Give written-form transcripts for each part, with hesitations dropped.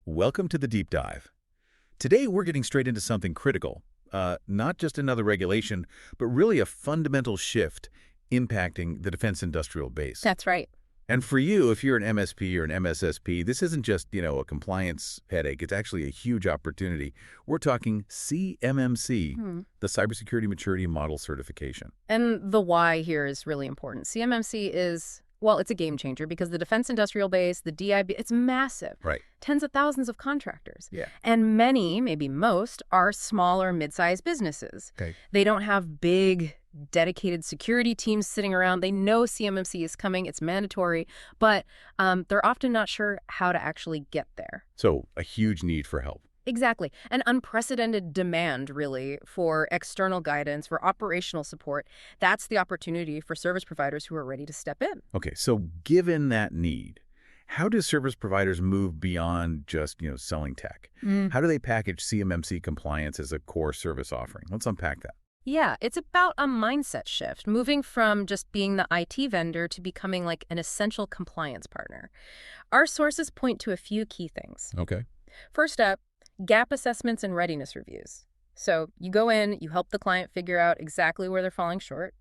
Welcome to the Deep Dive. Today, we're getting straight into something critical. Not just another regulation, but really a fundamental shift impacting the defense industrial base. That's right. And for you, if you're an MSP or an MSSP, this isn't just, a compliance headache. It's actually a huge opportunity. We're talking CMMC, the Cybersecurity Maturity Model Certification. And the why here is really important. CMMC is, well, it's a game changer because the defense industrial base, the DIB, it's massive. Right. Tens of thousands of contractors. Yeah. And many, maybe most, are small or mid-sized businesses. Okay. They don't have big, dedicated security teams sitting around. They know CMMC is coming. It's mandatory. But they're often not sure how to actually get there. So a huge need for help. Exactly. An unprecedented demand, really, for external guidance, for operational support. That's the opportunity for service providers who are ready to step in. Okay, so given that need, how do service providers move beyond just, selling tech? How do they package CMMC compliance as a core service offering? Let's unpack that. Yeah, it's about a mindset shift, moving from just being the IT vendor to becoming like an essential compliance partner. Our sources point to a few key things. Okay. First up, gap assessments and readiness reviews. So you go in, you help the client figure out exactly where they're falling short,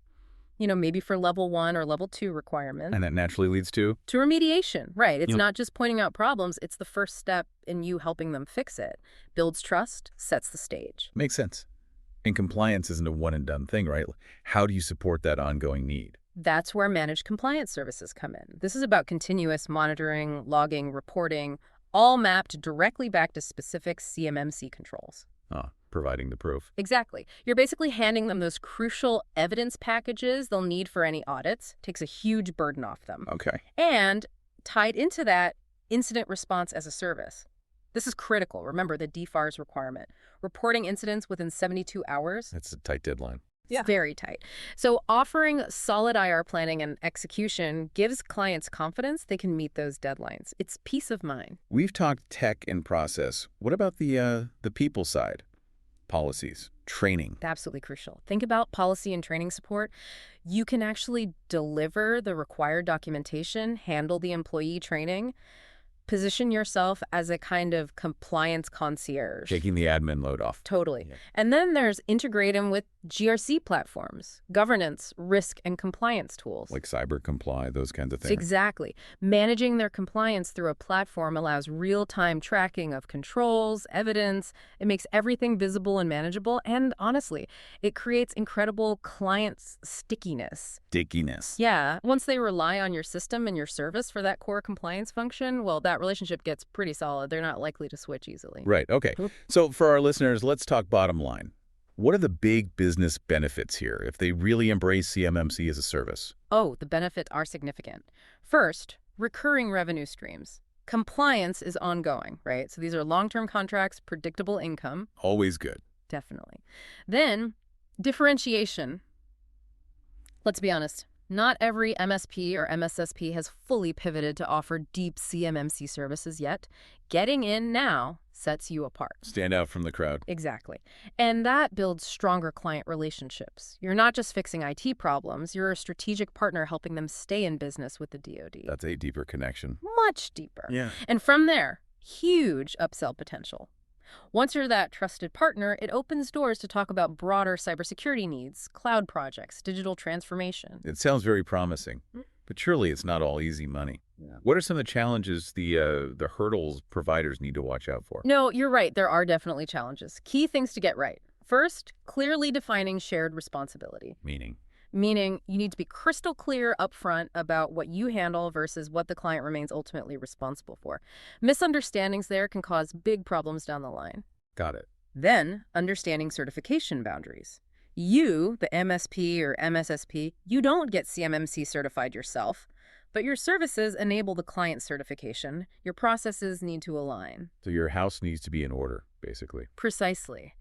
maybe for level 1 or level 2 requirements. And that naturally leads to remediation, right? It's not just pointing out problems, it's the first step in you helping them fix it. Builds trust, sets the stage. Makes sense. And compliance isn't a one-and-done thing, right? How do you support that ongoing need? That's where managed compliance services come in. This is about continuous monitoring, logging, reporting, all mapped directly back to specific CMMC controls. Providing the proof. Exactly. You're basically handing them those crucial evidence packages they'll need for any audits. Takes a huge burden off them. Okay. And tied into that, incident response as a service. This is critical. Remember the DFARS requirement. Reporting incidents within 72 hours. That's a tight deadline. Yeah. Very tight. So offering solid IR planning and execution gives clients confidence they can meet those deadlines. It's peace of mind. We've talked tech and process. What about the people side? Policies, training. Absolutely crucial. Think about policy and training support. You can actually deliver the required documentation, handle the employee training, position yourself as a kind of compliance concierge. Taking the admin load off. Totally. Yeah. And then there's integrating with GRC platforms, governance, risk, and compliance tools. Like CyberComply, those kinds of things. Exactly. Managing their compliance through a platform allows real-time tracking of controls, evidence. It makes everything visible and manageable. And honestly, it creates incredible client stickiness. Stickiness. Yeah. Once they rely on your system and your service for that core compliance function, well, that relationship gets pretty solid. They're not likely to switch easily. Right. Okay. So for our listeners, let's talk bottom line. What are the big business benefits here if they really embrace CMMC as a service? Oh, the benefits are significant. First, recurring revenue streams. Compliance is ongoing, right? So these are long-term contracts, predictable income. Always good. Definitely. Then, differentiation. Let's be honest. Not every MSP or MSSP has fully pivoted to offer deep CMMC services yet. Getting in now sets you apart. Stand out from the crowd. Exactly. And that builds stronger client relationships. You're not just fixing IT problems, you're a strategic partner helping them stay in business with the DoD. That's a deeper connection. Much deeper. Yeah. And from there, huge upsell potential. Once you're that trusted partner, it opens doors to talk about broader cybersecurity needs, cloud projects, digital transformation. It sounds very promising, but surely it's not all easy money. Yeah. What are some of the challenges, the hurdles providers need to watch out for? No, you're right. There are definitely challenges. Key things to get right. First, clearly defining shared responsibility. Meaning you need to be crystal clear upfront about what you handle versus what the client remains ultimately responsible for. Misunderstandings there can cause big problems down the line. Got it. Then, understanding certification boundaries. You, the MSP or MSSP, you don't get CMMC certified yourself, but your services enable the client certification. Your processes need to align. So your house needs to be in order, basically. Precisely.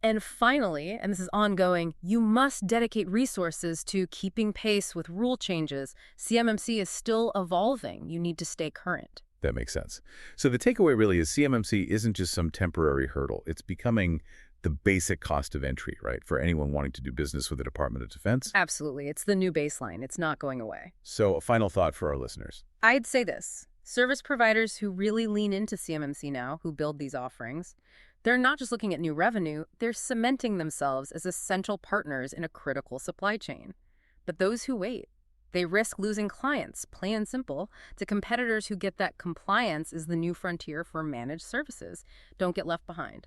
And finally, and this is ongoing, you must dedicate resources to keeping pace with rule changes. CMMC is still evolving. You need to stay current. That makes sense. So the takeaway really is CMMC isn't just some temporary hurdle. It's becoming the basic cost of entry, right, for anyone wanting to do business with the Department of Defense? Absolutely. It's the new baseline. It's not going away. So a final thought for our listeners. I'd say this. Service providers who really lean into CMMC now, who build these offerings, they're not just looking at new revenue, they're cementing themselves as essential partners in a critical supply chain. But those who wait, they risk losing clients, plain and simple, to competitors who get that compliance is the new frontier for managed services. Don't get left behind.